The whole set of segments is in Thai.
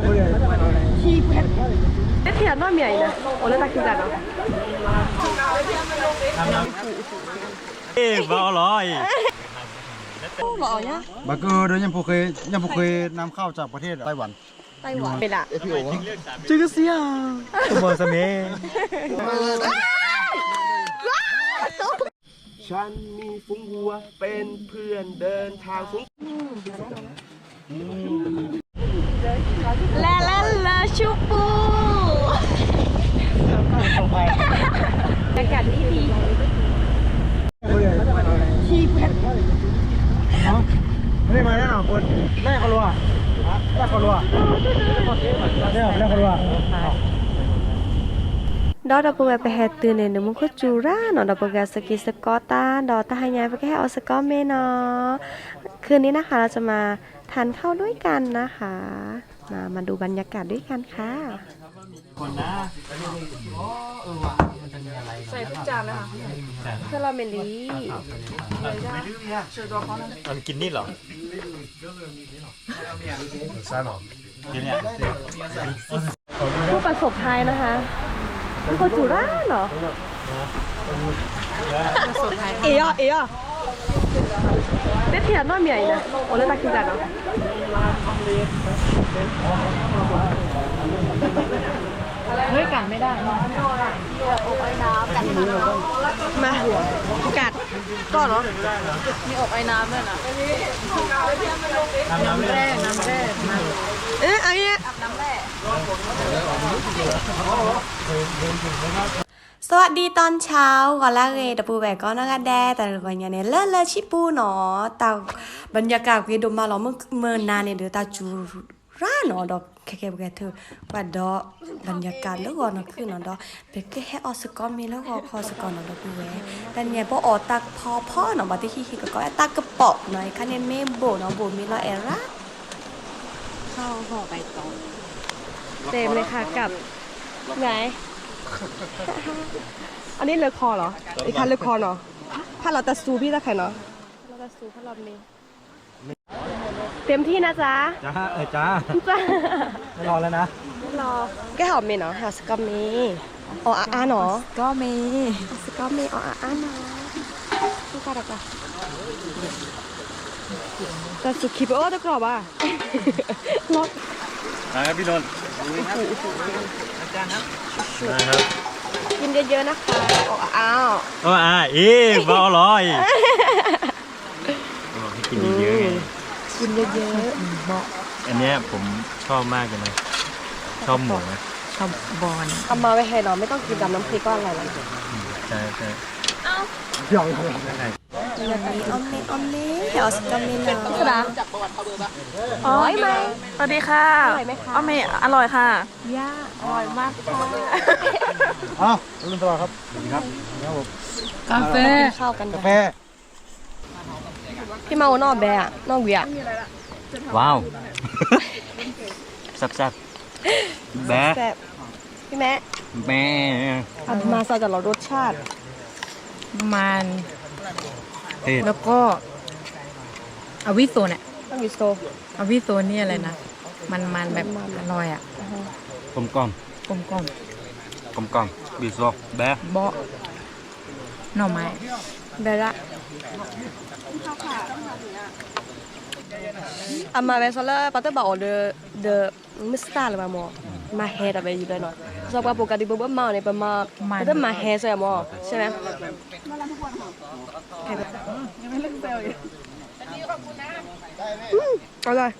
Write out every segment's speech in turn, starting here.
เทียนว่ามีอะไรนะโอ้แล้วตากินกันเนาะบ้าร้อยหล่อเนี่ยบักเกอร์เดี๋ยวยังพวกเคยนำเข้าจากประเทศไต้หวันเป็นอะจื้อเสียตัวสเมฉันมีฝูงวัวเป็นเพื่อนเดินทางฝูงและชูปูอากาศดีชีพไม่ได้มาแน่นอนคนแม่เขารัวแม่เขารัวเนี่ยแม่เขารัวดอดปูไปแห่ตื่นเนี่ยมึงก็จูร่าเนาะดอปูกาสกีสกอตาดอตาหายายไปแค่ออสกอเมเนาะคืนนี้นะคะเราจะมาทานข้าวด้วยกันนะคะมาดูบรรยากาศด้วยกันค่ะใส่ทุกจานนะคะเพื่อเราเมลี่มันกินนี่เหรอผู้ประสบภัยนะคะมันก็จูร่าเหรอเอ๋อเด็ดเทียนว่ามีอะไรนะโอ้แล้วตากินกันเนาะเฮ้ยกันไม่ได้มากัดก่อนเหรอมีอบไอ้น้ำด้วยนะน้ำแร่อันนี้น้ำแร่สวัสดีตอนเช้าก่อนละเลยดับปูแบกก็น่ากันแดแต่วันนี้เนี่ยเลิศชิปูเนาะแต่บรรยากาศก็ดูมาแล้วเมื่อนานเนี่ยเดี๋ยวตาจูร่าเนาะดอกแค่ๆเธอว่าดอกบรรยากาศแล้วก็เนาะคือเนาะดอกเบกแค่ออสกอมีแล้วก็พอสกอเนาะดับปูแบแต่เนี่ยพอออตักพ่อเนาะบัดที่ขี้ก็ตักกระป๋องหน่อยคันเนี่ยเมโบเนาะโบมีละเอร่าข้าวห่อใบตองเต็มเลยค่ะกับไงอันนี้เลอคอเหรออีกคันเลอคอเนาะถ้าเราจะซูพี่ตะไคร่เนาะเราจะซูพลังนี้เต็มที่นะจ๊ะจ้าไม่รอแล้วนะรอแก้หอมมีเนาะหาสกอมมีอ๋ออาเนาะสกอมมีอ๋ออาเนาะทุกคนอะแต่สุดคลิปตะกรอบอ่ะรถนะครับพี่นนท์อาจารย์ครับนะครับกินเยอะๆนะคะอ้าวบ้าร้อยให้กินเยอะๆไงกินเยอะๆบอกอันนี้ผมชอบมากเลยนะชอบหมูนะชอบบอลเอามาไว้ให้เราไม่ต้องกินกับน้ำพริกก็อร่อยแล้วใช่ยองอมเล่เดี๋ยวสกามินเป็นตุ๊กตาจากประวัติเขาเบอร์ป่ะอ๋อไม่สวัสดีค่ะอร่อยไหมคะไม่อร่อยค่ะย่าอร่อยมากค่ะอ้าวรุ่นตลอดครับครับกาแฟเข้ากันกาแฟพี่เมานอกแบะนอกเวียว้าวแซ่บแบะพี่แม่มาใส่แต่เรารสชาติมันแล้วก็อวิโซเนี่ยอวิโซนี่อะไรนะมันแบบอร่อยอ่ะกลมบิโซแบะเบาะหน่อไม้เบละมาเวสเลอร์ปัตเตอร์บอกเดอมิสตาร์หรือเปล่าหมอมาแฮร์อะไรอยู่ด้วยเนาะสำหรับปกติบุ๊บมาเนี่ยประมาณปัตเตอร์มาแฮร์ใช่ไหมหมอใช่ไหมยังไม่เลิกเซลล์อยู่เอาเลย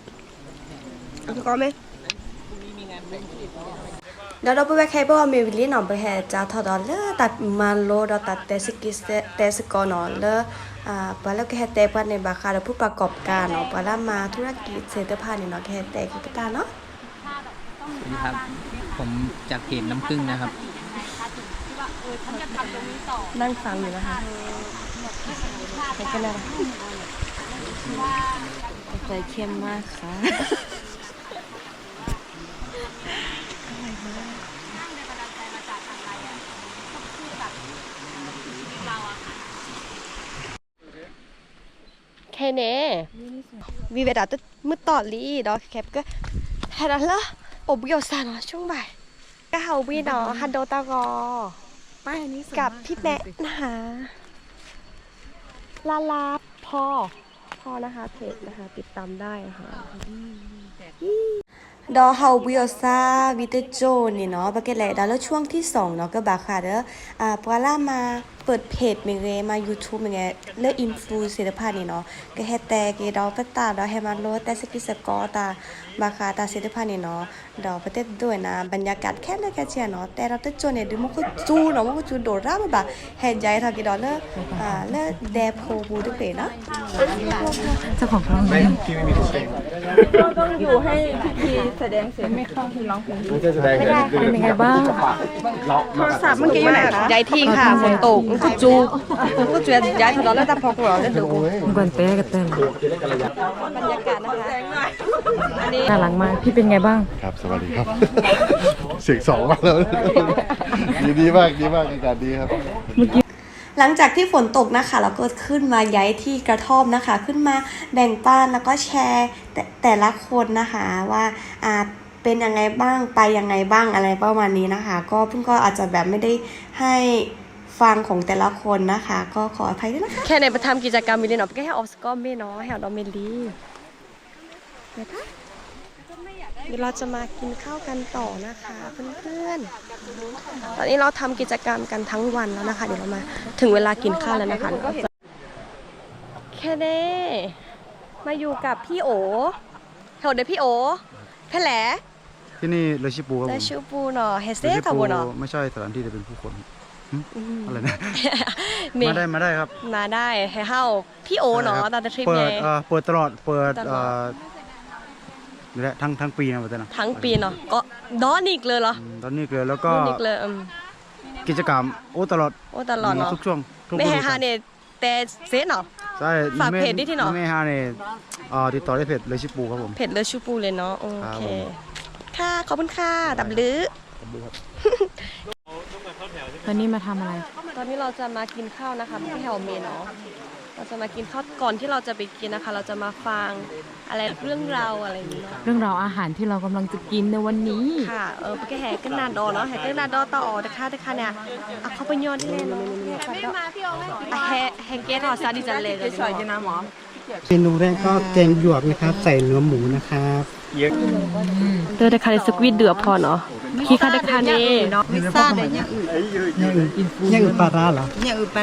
เอาก่อนไหมเดี๋ยวเราไปแค่บอกมีวิลลี่หน่อไปแห่จ้าทอดอลเลอร์ตัดมาโลดตัดเตสกอนอลเลอร์ปแล้วก็แห่เตปันในบาคาเราผู้ประกอบการเนาะปแล้วมาธุรกิจเศรษฐภาพเนี่ยเนาะแห่เตกิจการเนาะสวัสดีครับผมจากเพจน้ำผึ้งนะครับนั่งฟังอยู่นะคะใครกันนะใจเข้มมากค่ะแค่นี้วีเวดาตึ๊ดมืดต่อลีดอกแคปก็แค่นั้นละ อบวิวซาเนาะช่วงบ่ายก็เฮาวีเนาะฮันโดตากอกับพี่แม่นะคะลาลาพ่อนะคะเพจนะคะติดตามได้นะคะดอเฮาวิโอซาวิเตโจนี่เนาะปะเกแหละดอแล้วช่วงที่2เนาะก็บาค่ะเด้อปวาล่ามาเปิดเพจมีเรมา YouTube มีไงเลือกอินฟลูเซอร์พานี่เนาะก็แฮแต่กดอปะตาดอแฮมาโลแต่สกิสกอตาบาค่ะตาเซอร์พานี่เนาะดอประเทศด้วยนะบรรยากาศแค่เลือกแค่เชียเนาะแต่เราตะโจเนี่ยดูมันก็จูเนาะมันก็จูโดราบะแฮใจทากดอเลือกแดโพบูตึกเปเนาะ เจ้าของร้องเพลง เป็นยังไงบ้าง โทรศัพท์เมื่อกี้อยู่ไหนคะย้ายที่ค่ะฝนตกก็จูก็จูย้ายถนนแล้วแต่พอกูเราได้ดู มันก่อนเต้กับเต้น บรรยากาศนะคะอันนี้ น่ารักมากพี่เป็นไงบ้าง ครับสวัสดีครับ เสียงสองมาแล้วดีมากอากาศดีครับ หลังจากที่ฝนตกนะคะเราก็ขึ้นมาย้ายที่กระท่อมนะคะ ขึ้นมาแบ่งปันแล้วก็แชร์แต่ละคนนะคะว่าเป็นยังไงบ้างไปยังไงบ้างอะไรประมาณนี้นะคะ ก็เพิ่งก็อาจจะแบบไม่ได้ให้ฟังของแต่ละคนนะคะ ก็ขออภัยด้วยนะคะแค่ในประทำกิจกรรมมีเล่นออกแค่ออฟสกอมไม่เนาะแถวดอมเมลีเดี๋ยวเราจะมากินข้าวกันต่อนะคะเพื่อนๆตอนนี้เราทำกิจกรรมกันทั้งวันแล้วนะคะเดี๋ยวเรามาถึงเวลากินข้าวแล้วนะคะแค่นี้มาอยู่กับพี่โอแถวเดี๋ยวพี่โอแพแหล ที่นี่เลชิปูครับ และ ผม ชูปูเนาะเฮเซ่ทาบูเนาะ ไม่ใช่สถานที่แต่เป็นผู้คนอะไรนะ นี่ มาได้ครับ มาได้ให้เฮาพี่โอเนาะตอนทริป เปิ ไง ดเปิดตลอดเปิด ตลอด นี่แหละทั้งปีนะประเทศนะ ทั้งปีเนาะก็ดอนอีกเลยเหรอ ตอนนี้เลยแล้วก็ ดอนอีกเลยกิจกรรมตลอด โอ้ตลอดเนาะ ทุกช่วงทุก ไม่ ฤ ให้ ดู ฮาก าล เนี่ยแต่เซตเนาะ ใช่ ฝากเพจได้ที่ไหน ไม่ฮาเนี่ยติดต่อได้เพจเลชิปูครับผม เผ็ดเลยชูปูเลยเนาะโอ ครับ เค ผม ค่ะขอบคุณค่ะดับลือ ตอนนี้มาทำอะไร ตอนนี้เราจะมากินข้าวนะคะที่แถวเมนเนาะเราจะมากินข้าวก่อนที่เราจะไปกินนะคะ เราจะมาฟังอะไรเรื่องราวอะไรอย่างนี้เนาะ เรื่องราวอาหารที่เรากำลังจะกินในวันนี้ ค่ะปกแห่กันนานดอเนาะแห่กันนานดอต่อแต่ค่ะเนี่ยเขาไปย้อนที่เล่นเนาะไม่มาพี่เอาแห่งเกตหอซาดิจันเลยสวยจังนะหมอ เมนูแรกก็แกงหยวกนะครับใส่เนื้อหมูนะครับ เดอคาเดสควิดเดือพอเนาะขี้คาเดคาเน่ ไม่ทราบเลยอย่างอื่นปลาร้าเหรอ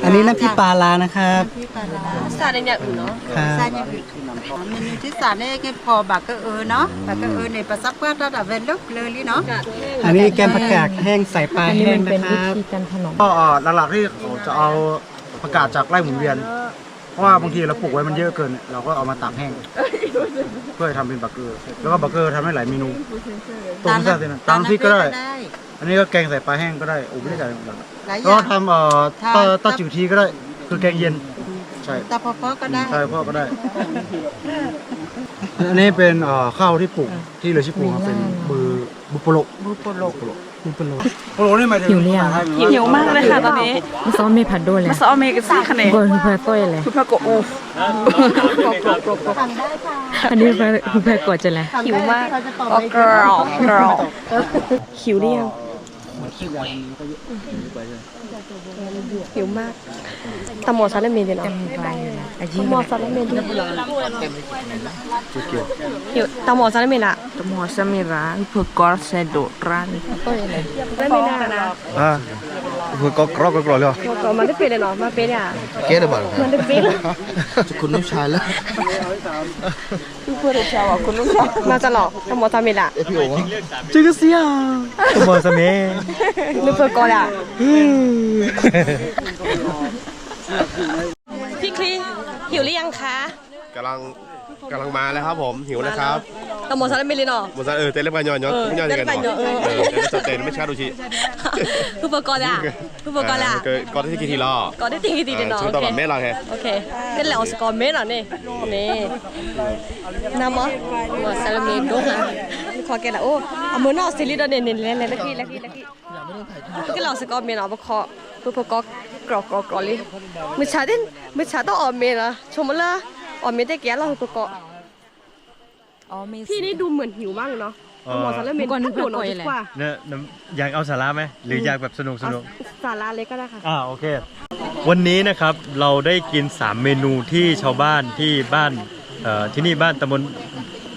อันนี้น้ำพริกปลาร้านะครับ ซาเดเนี่ยอื่นเนาะ ครับ เมนูที่สามนี่ก็พอบากเออเนาะบากเออในประซับก็ระดับเวลลุกเลยเนาะ อันนี้แกงผักกาดแห้งใส่ปลา อันนี้ แห้ มั ง นเป็น นะค วิ รับ ธีการถนอม ก็หลักๆที่เขาจะเอาประกาศจากไร่หมุนเวียน เพราะว่าบางทีเราปลูกไว้มันเยอะเกิน เราก็เอามาตากแห้ง เพื่อทำเป็นบักเกอร์แล้วก็บักเกอร์ทำได้หลายเมนูต้มแซ่บเลยนะตามพริกก็ได้ อันนี้ก็แกงใส่ปลาแห้งก็ได้โอ้ไม่ได้ใส่หลัก หลายอ ก็ ย่าง ทำตาจิ๋วทีก็ได้ คือแกงเย็นใช่ ตาพอก็ได้ ใช่พ่อก็ได้ อันนี้เป็นข้าวที่ปลูกที่เลชิปูครับเป็นบุโปโล บูโปโล บุโปโลนี่หมายถึง หิวหรือยัง หิวมากเลยค่ะตอนนี้ มาซ้อมเมผัดด้วยเลย ซอเมกซี่คะแนน บนเพื่อต้อยเลย คุณพระโกโอ อันนี้เพื่อกดจะเลย หิวมากอ๋อกรอหิวหรือยังหิวมากตะหมอซาเลเมนเนาะ ไปอาชีพ หมอซาเลเมนหิวตะหมอซาเลเมนอะ Semua semira bekor sedoran ไม่มีนานะ คือก็กรอกรอเลย ก็มันได้เป็นเลยเนาะมาเป็นอ่ะ เกล้หรือเปล่า มันได้เป็น คุณน้องชายแล้ว มาจะหลอกตะหมอซาเมนอะ พี่โอ๋จื้อเสียตัวสเม นึกเพื่อกอดอ่ะพี่คลีหิวหรือยังคะ กำลังมาแล้วครับผมหิวนะครับ ตะหมอซาเลเมนเลยเนาะ หมดซะเต้นเล่นไปย้อนไม่ย้อนกันหรอเต้นไม่ช้าดูชิ คือเพื่อกอดอ่ะคือเพื่อกอดอ่ะ ก็ได้ที่กี่ทีล้อ ก็ได้ตีดีเนาะ ชื่อตอนแม่เราแค่ โอเคเป็นแล้วสกอร์เมนเหรอนี่น้ำมอซาเลเมนด้วยนะขอแกละโอ้เอามือนอกซิลิดเนี่ยเนี่ยตะกี้ก็เราสกอร์เมนเอาไปเคาะเพื่อก็กรอกเลยมือชาต้องออกเมนอ่ะชมมาละออกเมนได้แก่เราเพื่อก็พี่นี่ดูเหมือนหิวมากเนาะ อ หมอสาระเมน ก่อนนึก ดู ว่า หน่อย ก่อย ดี แหละ กว่า เนี่ยอยากเอาสาระไหมหรืออยากแบบสนุก สาระเล็กก็ได้ค่ะ โอเค วันนี้นะครับเราได้กิน 3 เมนูที่ชาวบ้านที่บ้านที่นี่บ้านตำบล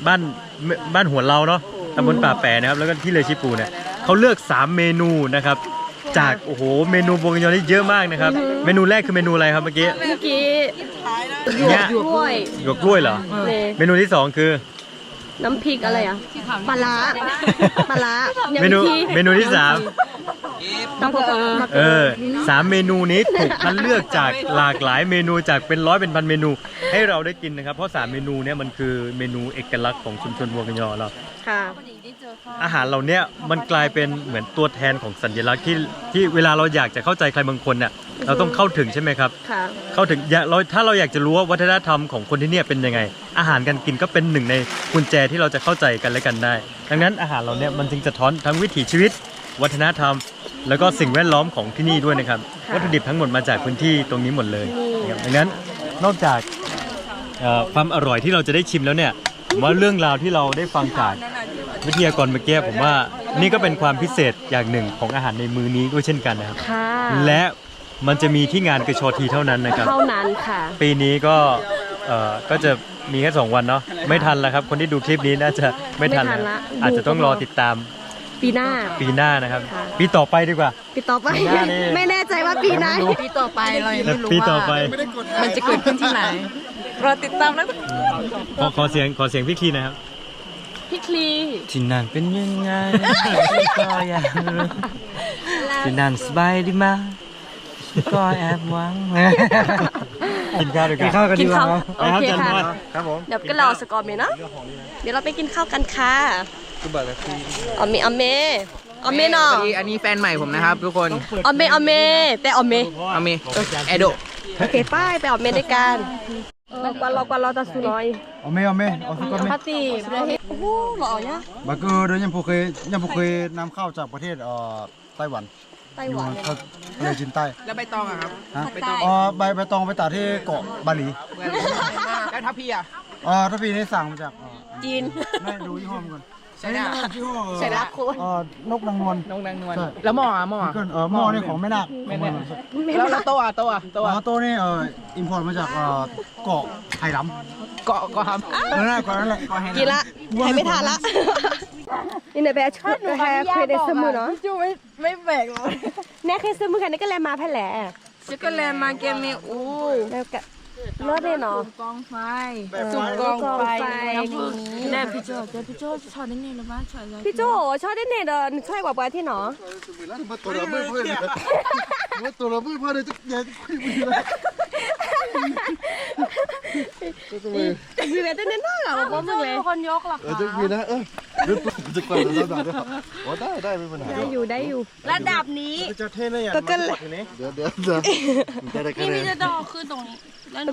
บ้านหัวเราเนาะตำบลป่าแปะนะครับแล้วก็ที่เลชิปูเนี่ยเขาเลือก 3 เมนูนะครับจากโอ้โหเมนูโบราณนี่เยอะมากนะครับเมนูแรกคือเมนูอะไรครับเมื่อกี้ เมื่อกี้ เนี่ย กล้วย หยวกกล้วยเหรอ เลย เมนูที่ 2 คือ น้ำพริกอะไรอ่ะปลาร้าปลาร้า เมนูที่ 3 ตำปู3 เมนูนี้ถูกคัดเลือกจากหลากหลายเมนูจากเป็นร้อยเป็นพันเมนูให้เราได้กินนะครับเพราะ 3 เมนูเนี้ยมันคือเมนูเอกลักษณ์ของชุมชนวัวกันยอเรา ค่ะ อาหารเหล่านี้มันกลายเป็นเหมือนตัวแทนของสัญลักษณ์ที่เวลาเราอยากจะเข้าใจใครบางคนเนี่ยเราต้องเข้าถึงใช่ไหมครับ ค่ะ เข้าถึงถ้าเราอยากจะรู้ว่าวัฒนธรรมของคนที่เนี่ยเป็นยังไง อาหารการกินก็เป็นหนึ่งในกุญแจที่เราจะเข้าใจกันและกันได้ ดังนั้นอาหารเราเนี่ยมันจึงสะท้อนทั้งวิถีชีวิต วัฒนธรรม แล้วก็สิ่งแวดล้อมของที่นี่ด้วยนะครับวัตถุดิบทั้งหมดมาจากพื้นที่ตรงนี้หมดเลยนะครับดังนั้นนอกจากความอร่อยที่เราจะได้ชิมแล้วเนี่ยผมว่าเรื่องราวที่เราได้ฟังจากวิทยากรเมื่อกี้ผมว่านี่ก็เป็นความพิเศษอย่างหนึ่งของอาหารในมื้อนี้ด้วยเช่นกันนะครับ ค่ะ และมันจะมีที่งานกระชอทีเท่านั้นนะครับ เท่านั้นค่ะ ปีนี้ก็จะมีแค่2 วันเนาะไม่ทันแล้วครับคนที่ดูคลิปนี้น่าจะไม่ทัน ไม่ทัน แล้ว ละ อาจจะต้องรอติดตาม ปีหน้า ปีหน้านะครับ ค่ะ ปีต่อไปดีกว่า ปีต่อไป ปีหน้านี่ ไม่แน่ใจว่าปีไหน ปีต่อไปเรายัง และ ไม่รู้ ปีต่อไป ว่ามันจะเกิดขึ้นที่ไหนรอติดตามแล้ว ขอเสียงพี่คีนะครับ พี่คลี ที่นั่นเป็นยังไงก็อยากรู้ที่นั่นสบายดีมากก็แอบหวังกินข้าวด้วยกัน กินข้าวกัน กิ ดี น กว่า ข้าว ครับ โอเค จันท ค่ะ ร์ครับผม เดี๋ยวก็รอสกอร์เมย์เนาะเดี๋ยวเราไปกินข้าวกันค่ะอเมอเมเนาะ อันนี้แฟนใหม่ผมนะครับทุกคน อเมแต่อเม อามีเอโด โอเคป้ายไปอเมด้วยกันกวนเราจะสูน้อย เอาไหมเอาสักก้อนไหม พัตติโอ้โหหล่อเนี่ย บักเกอร์เดี๋ยวยังผมเคยนำเข้าจากประเทศไต้หวัน ไต้หวัน เขาเลยจีนใต้ แล้วใบตองอะครับ ฮะ ใบตอง ใบตองไปตากที่เกาะบาหลี แล้วทัพพีอะ ถ้าพี่นี่สั่งมาจาก จีน ไม่ดูยี่ห้อมันก่อน ใช่ไหม ยี่ห้อ ใช่ละโคน นกนางนวล น้องนางนวล ใช่ แล้วหม้ออะหม้ออะ ก็หม้อนี่ของแม่นาค แล้วโต๊ะอะโต๊ะอะโต๊ะอะ โต๊ะนี่อิมพอร์ตมาจากเกาะไห่หล เกาะเกาะครับ ำนั่นแหละเกาะนั่นแหละ กินละใครไม่ทานละนี่เนยแบชดแฮเคยได้สมือเนาะ จูไม่แบกหรอก แน่เคยสมือกันนี่ก็แลมาแผ่แหละ ชิคก็แลมาเกมเมอู แล้วก็รอดเลยเนาะ กองไฟจุ่มกองไฟน้ำผึ้งแน่พี่โจชอบได้ไงหรือว่าชอบ พี่โจชอบได้เนเดินช่วยกว่าที่เนาะ ตัวเราไม่เพื่อนตัวเราไม่เพื่อนเลยจะแย่คุยมือเลย คือแบบเต้นน้อยอ่ะบอกมึงเลยคนยกหรอ จะคุยนะเรื่องจะกลับมาแล้วได้โอ้ได้ไม่เป็นไร ได้อยู่ระดับนี้ จะเท่เลยอ่ะ ก็ เดี๋ยวนี่มีจะดอกคือตรงนี้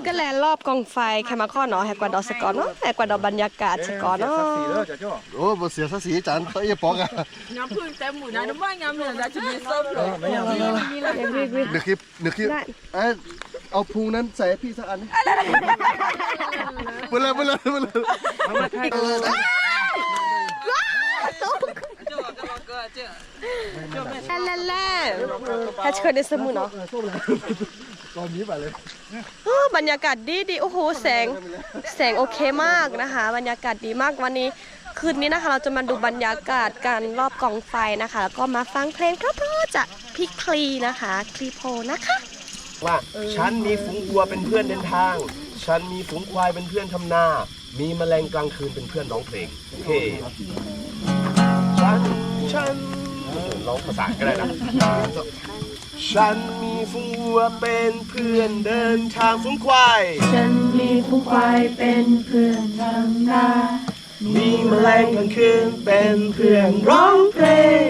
ก็แลรอบกองไฟแคมาคอนเนาะแฮกว่าดอสกอเนาะแฮกว่าดอบรรยากาศสกอเนาะ โอ้บ่เสียสักสีจานเขาอย่าปอกอ่ะ น้ำผึ้งแต่หมูนะน้ำมันยำเหลืองจะชิมส้มเลย เดี๋ยวคลิปเอาพุงนั้นใส่พี่สักอันเวลาแล่แฮชเคยได้สมุนเนาะ ตอนนี้ไปเลย บรรยากาศดีโอ้โหแสงโอเคมากนะคะบรรยากาศดีมากวันนี้คืนนี้นะคะเราจะมาดูบรรยากาศการรอบกองไฟนะคะแล้วก็มาฟังเพลงเพราะๆจากพี่คลีนะคะคลีโพนะคะ ว่าฉันมีฝูงวัวเป็นเพื่อนเดินทาง ฉันมีฝูงควายเป็นเพื่อนทำนา มีแมลงกลางคืนเป็นเพื่อนร้องเพลงเฮ้ฉันร้องภาษาก็ได้นะ ฉันมีฝูงวัวเป็นเพื่อนเดินทางฝูงควาย ฉันมีฝูงควายเป็นเพื่อนทำนา มีแมลงกลางคืนเป็นเพื่อนร้องเพลง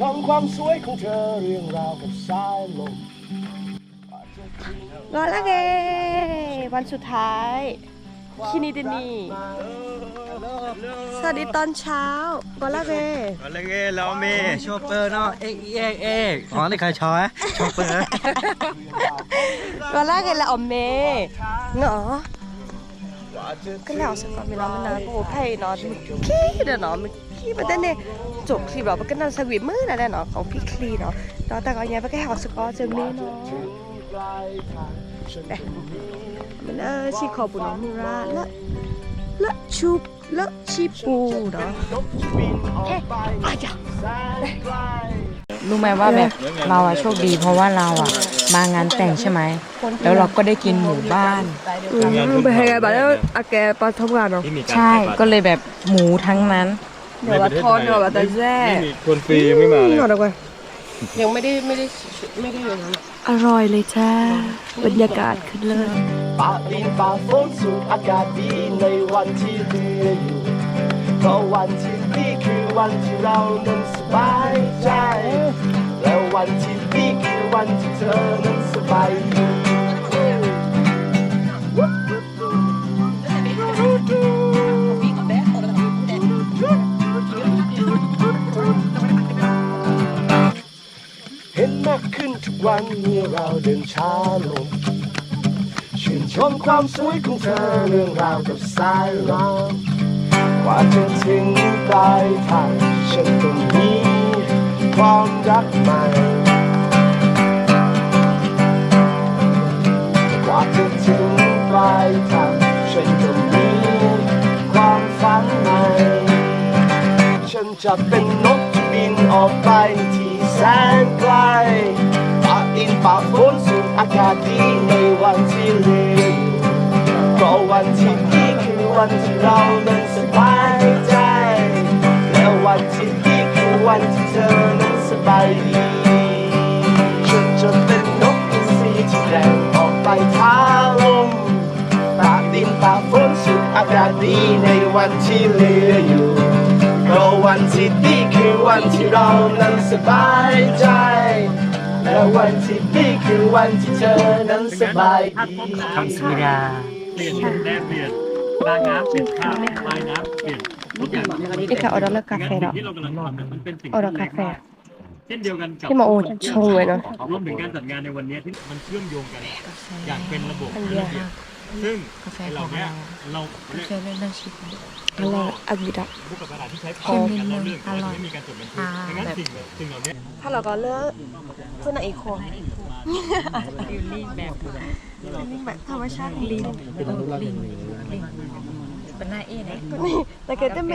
ห้องความสวยของเธอเรื่องราวกับสายลม รอละเกวันสุดท้ายคินิเดนีสวัสดีตอนเช้ากอละเก อะไรเงี้ยเรามี โชเปอร์เนาะเอกอ๋อนี่ใครชอโชเปอร์ กอละเกละออมเมเนาะ cái nào sẽ còn mình nói mình là bộ thầy nó kí để nó mình kí mà tên này chụp thì bảo cái nào sẽ bị mới là đây nó không biết kí nó ta gọi nhà với cái học sẽ có chừng đi nó đây mình chỉ khó của nó ra lỡ chụp lỡ chi bù đó ê ai chà đây รู้ไหมว่าแบบเราอะโชคดีเพราะว่าเราอะมางานแต่งใช่ไหมแล้วเราก็ได้กินหมูบ้าน ไปให้กันบ้านแล้วอาแกปทำงานเนาะ ใช่ก็เลยแบบหมูทั้งนั้น เดี๋ยวว่าทอนเดี๋ยวว่าแต่แย่ คนฟรียังไม่มาเลย หน่อยเดี๋ยวก่อน ยังไม่ได้อย่างนั้น อร่อยเลยจ้าบรรยากาศขึ้นเลย ฝ่าดินฝ่าฝนสู่อากาศดีในวันที่เหลืออยู่เพราะวันที่ดีคือวันที่เรานั้นสบายใจและวันที่ดีคือวันที่เธอนั้นสบายดี เห็นมากขึ้นทุกวันเมื่อเราเดินช้าลงชื่นชมความสวยของเธอเรื่องราวกับสายน้ำกว่าจะถึงปลายทางฉันต้องมีความรักใหม่กว่าจะถึงปลายทางฉันต้องมีความฝันใหม่ฉันจะเป็นนกที่บินออกไปที่แสนไกลฝ่าดินฝ่าฝนสู่อากาศดีในวันที่เหลืออยู่เพราะวันที่ดีคือวันที่เรานั้นสบายใจและวันที่ดีคือวันที่เธอนั้นสบายดีฉันจะเป็นนกอินทรีที่แล่นออกไปท้าลมฝ่าดินฝ่าฝนสู่อากาศดีในวันที่เหลืออยู่เพราะวันที่ดีคือวันที่เรานั้นสบายใจและวันที่ดีคือวันที่เธอนั้นสบายดี คำสุดา เปลี่ยนแดนเปลี่ยนรางน้ำเปลี่ยนข้าวลายน้ำเปลี่ยนทุกอย่าง นี่ค่ะออเดอร์กาแฟ งั้น เนาะ สิ่งที่เรากำลังทำเนี่ยมันเป็นสิ่ง ออเดอร์กาแฟ เช่นเดียวกันกับ ที่มาโอชงเลยเนาะ รวมถึงการจัดงานในวันนี้ที่มันเชื่อมโยงกันอย่างเป็นระบบเป็นระเบียบซึ่ง กาแฟ ไอ้ ข เรา อง เนี้ย เรา เรา กาแฟเรื่องชิค อะไรอากิดะ บุกกับกระดาษที่ใช้ เข้มนิดนึง เรื่อง อร่อย ไม่มีการจดบันทึกดังนั้นสิ่งเหล่านี้ ถ้าเราก็เลือกเพื่อนอีกคน ฟิลลิ่งแบบ นี่แบบธรรมชาติลิ้น ลิงเป็นหน้าเอ๊ะนะ นี่แต่แกเต้เม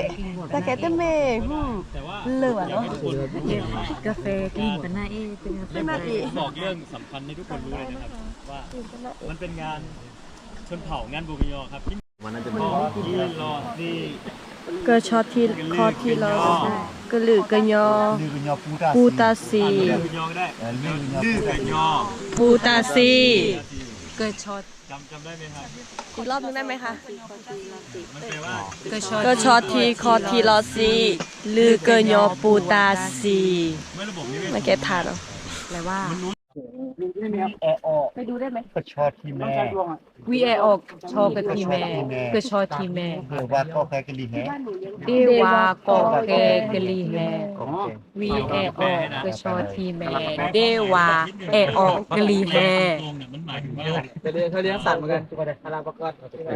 เหลือเนาะ กาแฟกลิ่นเป็นหน้าเอ๊ะเป็นกาแฟ บอกเรื่องสำคัญให้ทุกคนรู้เลยนะครับว่ามันเป็นงานชนเผ่างานบูกิยอครับที่มันน่าจะเป็นที่รอที่ ก็ชอที่คอที่เราก็หรือกะยอปูตาซี บูกิยอก็ได้ดื้อกันยอ ปูตาซี เกิดช็อต จำได้ไหมครับ อีกรอบนึงได้ไหมคะ มันแปลว่า เกิดช็อต ก็ชอที่คอที่เราซีหรือกะยอปูตาซี เมื่อระบบนี้ มาแกทานเนาะ แปลว่า ไปดูได้ไหม ก็ชอทีแม่ วีเอออกชอกับทีแม่เกิดชอทีแม่ เผื่อว่าก็แค่กันดีแฮะ เดวากอเกกะลีแฮวีเอออกเกิดชอทีแม่เดวาเอออกกะลีแฮ มันหมายถึงว่า เขาเลี้ยงสัตว์เหมือนกัน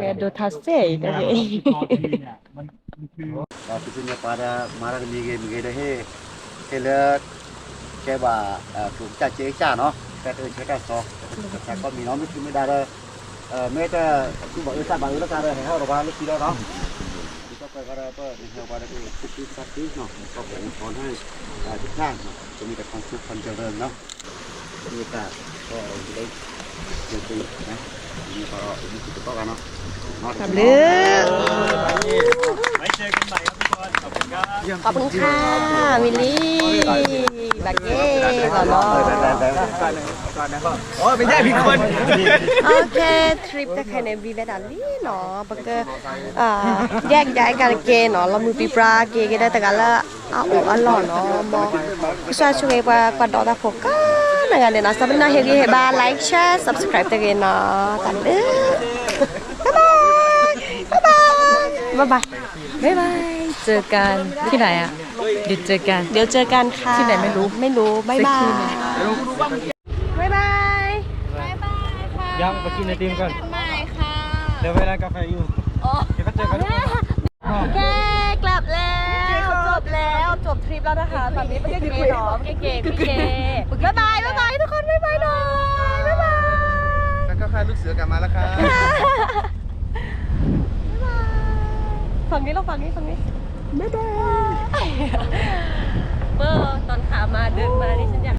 แกดูทัสเซ่แต่เอง มันคือ Tapi pada marah mige dah he ke ba tu cha che cha no ke tu che ka so cha ko mi no mi mi da me ta tu ba sa ba la ka ra he ho ba lu ki đó thì có cái ra pa ni ho ba da ku ku sa ti noก็ผมสอนให้ทุกท่านจะมีแต่ความสุขความเจริญเนาะนี่ก็ก็ได้เจริญนะนี่ก็นี่คือตัวกันเนาะ ทำเลือก ไว้เจอกันใหม่ครับทุกคนขอบคุณครับ ขอบคุณค่ะวิลลี่บักเก้ก่อนเนาะ โอ้ไม่ใช่ผิดคน โอเคทริปจะแค่ในวีเวดาลี่เนาะบักเก้แยกย้ายกันเกเนาะเรามือปีปลาเกได้แต่กันละเอาอันหล่อเนาะมองก็ช่วยว่ากวาดดอกตาโฟกัสนะกันเนี่ยนะสำหรับเฮลี่เฮบ้าไลค์แชร์ subscribe ตะเกนเนาะตัดเด้อบ๊ายบายบ๊ายบาย เจอกันที่ไหนอ่ะเดี๋ยวเจอกัน เดี๋ยวเจอกันค่ะ ที่ไหนไม่รู้ บ๊ายบายบ๊ายบาย ยังไปกินไอติมก่อนเดี๋ยวไปร้านกาแฟอยู่ เดี๋ยวก็เจอกันทุกคน แกกลับแล้วจบทริปแล้วนะคะแบบนี้เป็นเก๋เนาะเก๋บ๊ายบายทุกคนบ๊ายบายหน่อยบ๊ายบาย แล้วก็ค่ายลูกเสือกลับมาแล้วครับ ฝั่งนี้เราฝั่งนี้บ๊ายบายเบอร์ตอนขามาเดินมานี่ฉันอยาก